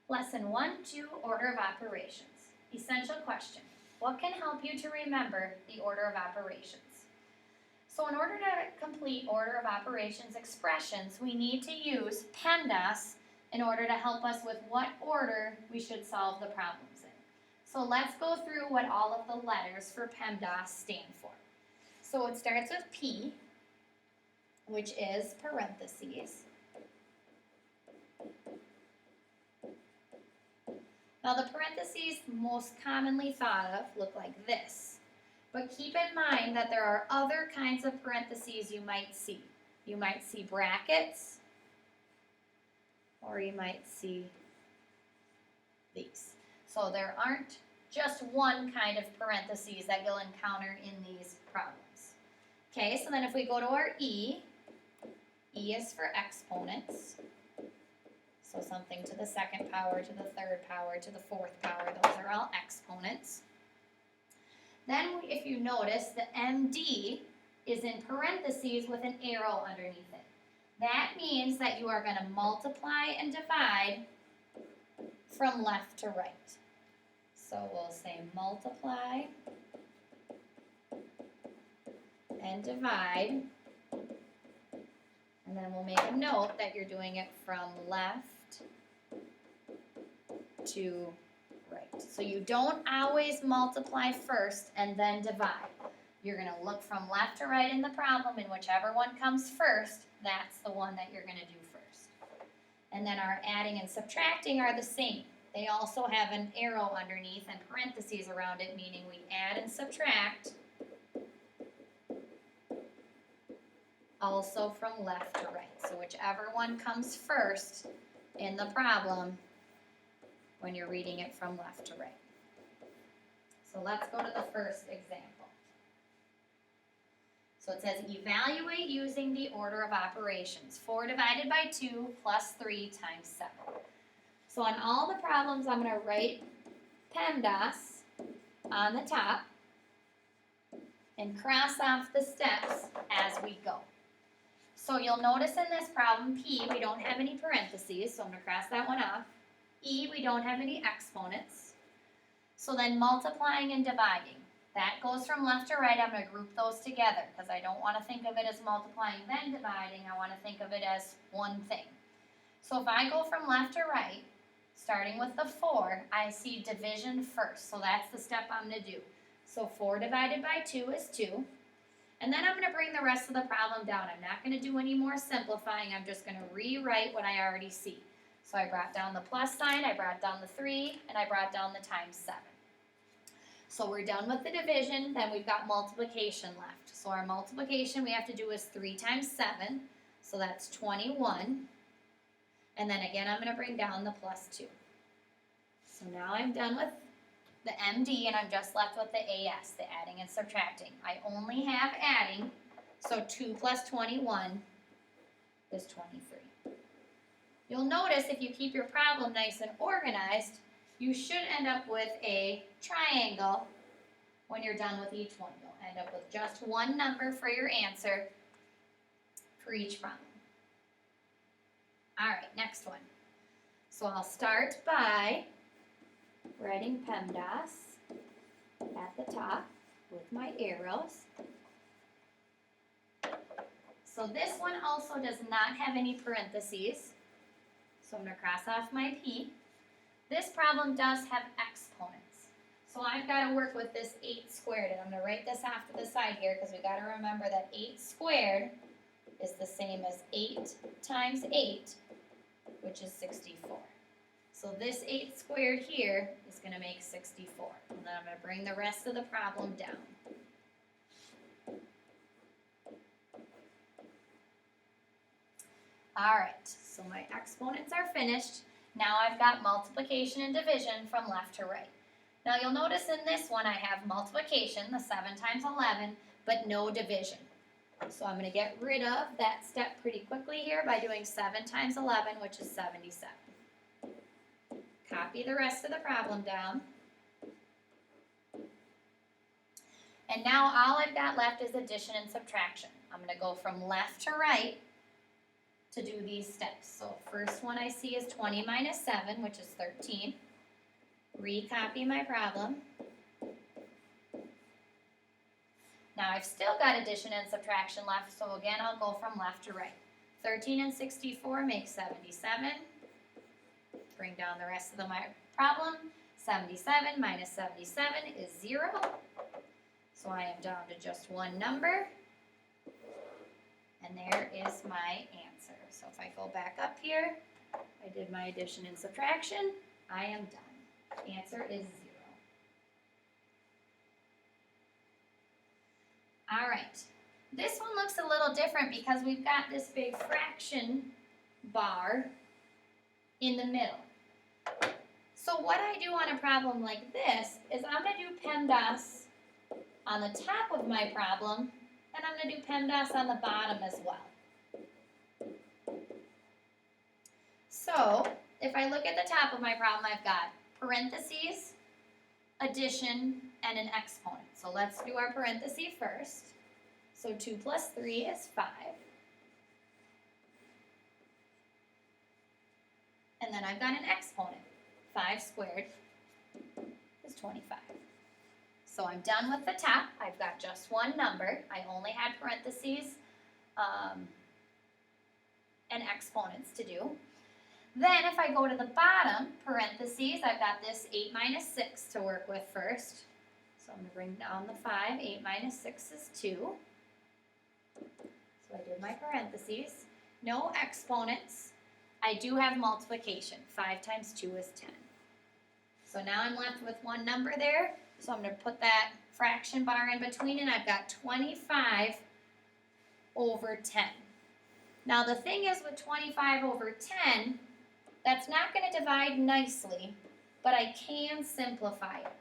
Lesson 1-2, Order of Operations. Essential question. What can help you to remember the order of operations? So in order to complete order of operations expressions, we need to use PEMDAS in order to help us with what order we should solve the problems in. So let's go through what all of the letters for PEMDAS stand for. So it starts with P, which is parentheses. Now the parentheses most commonly thought of look like this, but keep in mind that there are other kinds of parentheses you might see. You might see brackets, or you might see these. So there aren't just one kind of parentheses that you'll encounter in these problems. Okay, so then if we go to our E is for exponents. So something to the second power, to the third power, to the fourth power, those are all exponents. Then if you notice, the MD is in parentheses with an arrow underneath it. That means that you are going to multiply and divide from left to right. So we'll say multiply and divide, and then we'll make a note that you're doing it from left to right. So you don't always multiply first and then divide. You're going to look from left to right in the problem, and whichever one comes first, that's the one that you're going to do first. And then our adding and subtracting are the same. They also have an arrow underneath and parentheses around it, meaning we add and subtract also from left to right. So whichever one comes first in the problem when you're reading it from left to right. So let's go to the first example. So it says evaluate using the order of operations. 4 divided by 2 plus 3 times 7. So on all the problems, I'm going to write PEMDAS on the top and cross off the steps as we go. So you'll notice in this problem, P, we don't have any parentheses, so I'm going to cross that one off. E, we don't have any exponents. So then multiplying and dividing. That goes from left to right. I'm going to group those together because I don't want to think of it as multiplying then dividing. I want to think of it as one thing. So if I go from left to right, starting with the 4, I see division first. So that's the step I'm going to do. So 4 divided by 2 is 2. And then I'm going to bring the rest of the problem down. I'm not going to do any more simplifying. I'm just going to rewrite what I already see. So I brought down the plus sign, I brought down the 3, and I brought down the times 7. So we're done with the division, then we've got multiplication left. So our multiplication we have to do is 3 times 7, so that's 21. And then again, I'm going to bring down the plus 2. So now I'm done with the MD, and I'm just left with the AS, the adding and subtracting. I only have adding, so 2 plus 21 is 23. You'll notice if you keep your problem nice and organized, you should end up with a triangle when you're done with each one. You'll end up with just one number for your answer for each problem. All right, next one. So I'll start by writing PEMDAS at the top with my arrows. So this one also does not have any parentheses. So I'm going to cross off my P. This problem does have exponents. So I've got to work with this 8 squared, and I'm going to write this off to the side here because we've got to remember that 8 squared is the same as 8 times 8, which is 64. So this 8 squared here is going to make 64. And then I'm going to bring the rest of the problem down. All right, so my exponents are finished. Now I've got multiplication and division from left to right. Now you'll notice in this one I have multiplication, the 7 times 11, but no division. So I'm going to get rid of that step pretty quickly here by doing 7 times 11, which is 77. Copy the rest of the problem down. And now all I've got left is addition and subtraction. I'm going to go from left to right to do these steps. So first one I see is 20 minus 7, which is 13. Recopy my problem. Now I've still got addition and subtraction left, so again I'll go from left to right. 13 and 64 make 77. Bring down the rest of my problem. 77 minus 77 is 0. So I am down to just one number. And there is my answer. So if I go back up here, I did my addition and subtraction, I am done. Answer is 0. All right, this one looks a little different because we've got this big fraction bar in the middle. So what I do on a problem like this is I'm going to do PEMDAS on the top of my problem, and I'm going to do PEMDAS on the bottom as well. So if I look at the top of my problem, I've got parentheses, addition, and an exponent. So let's do our parentheses first. So 2 plus 3 is 5. And then I've got an exponent. 5 squared is 25. So I'm done with the top. I've got just one number. I only had parentheses and exponents to do. Then if I go to the bottom, parentheses, I've got this 8 minus 6 to work with first. So I'm going to bring down the 5. 8 minus 6 is 2. So I did my parentheses. No exponents. I do have multiplication. 5 times 2 is 10. So now I'm left with one number there. So I'm going to put that fraction bar in between, and I've got 25 over 10. Now the thing is with 25 over 10, that's not going to divide nicely, but I can simplify it.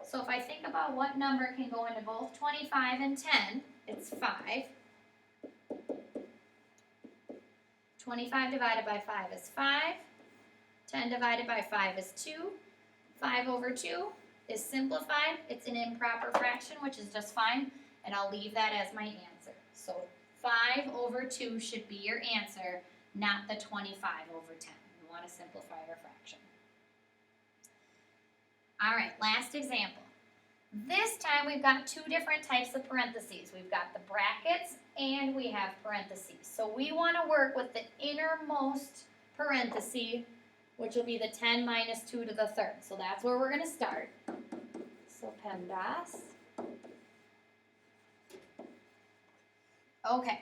So if I think about what number can go into both 25 and 10, it's 5. 25 divided by 5 is 5. 10 divided by 5 is 2. 5 over 2 is simplified. It's an improper fraction, which is just fine, and I'll leave that as my answer. So 5 over 2 should be your answer, not the 25 over 10. We want to simplify our fraction. All right, last example. This time we've got two different types of parentheses. We've got the brackets and we have parentheses. So we want to work with the innermost parenthesis, which will be the 10 minus 2 to the third. So that's where we're going to start. So PEMDAS. Okay.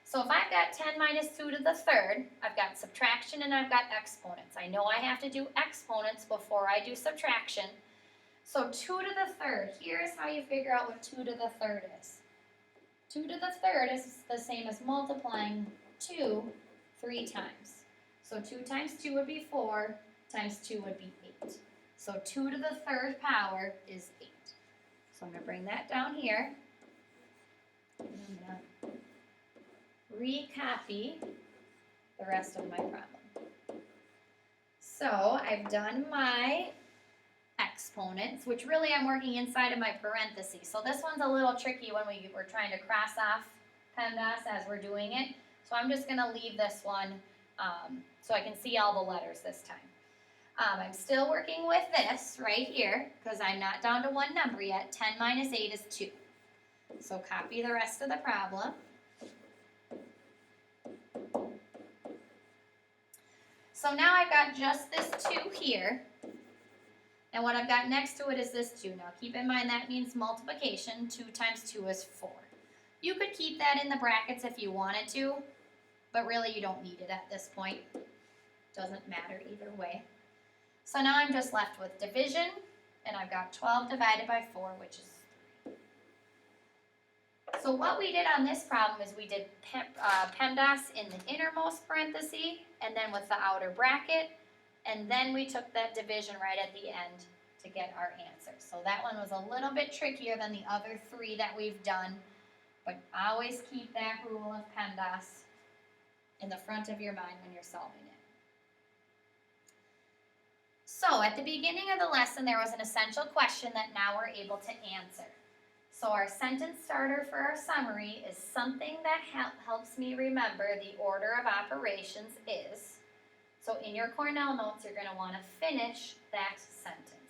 So if I've got 10 minus 2 to the third, I've got subtraction and I've got exponents. I know I have to do exponents before I do subtraction. So 2 to the third, here's how you figure out what 2 to the third is. 2 to the third is the same as multiplying 2 3 times. So 2 times 2 would be 4, times 2 would be 8. So 2 to the third power is 8. So I'm going to bring that down here. And I'm going to recopy the rest of my problem. So I've done my exponents, which really I'm working inside of my parentheses. So this one's a little tricky when we're trying to cross off PEMDAS as we're doing it. So I'm just going to leave this one so I can see all the letters this time. I'm still working with this right here because I'm not down to one number yet. 10 minus 8 is 2. So copy the rest of the problem. So now I've got just this 2 here. And what I've got next to it is this 2. Now keep in mind that means multiplication. 2 times 2 is 4. You could keep that in the brackets if you wanted to, but really you don't need it at this point. Doesn't matter either way. So now I'm just left with division, and I've got 12 divided by 4, which is 3. So what we did on this problem is we did PEMDAS in the innermost parenthesis, and then with the outer bracket, and then we took that division right at the end to get our answer. So that one was a little bit trickier than the other 3 that we've done, but always keep that rule of PEMDAS in the front of your mind when you're solving it. So at the beginning of the lesson, there was an essential question that now we're able to answer. So our sentence starter for our summary is something that helps me remember the order of operations is. So in your Cornell notes, you're going to want to finish that sentence.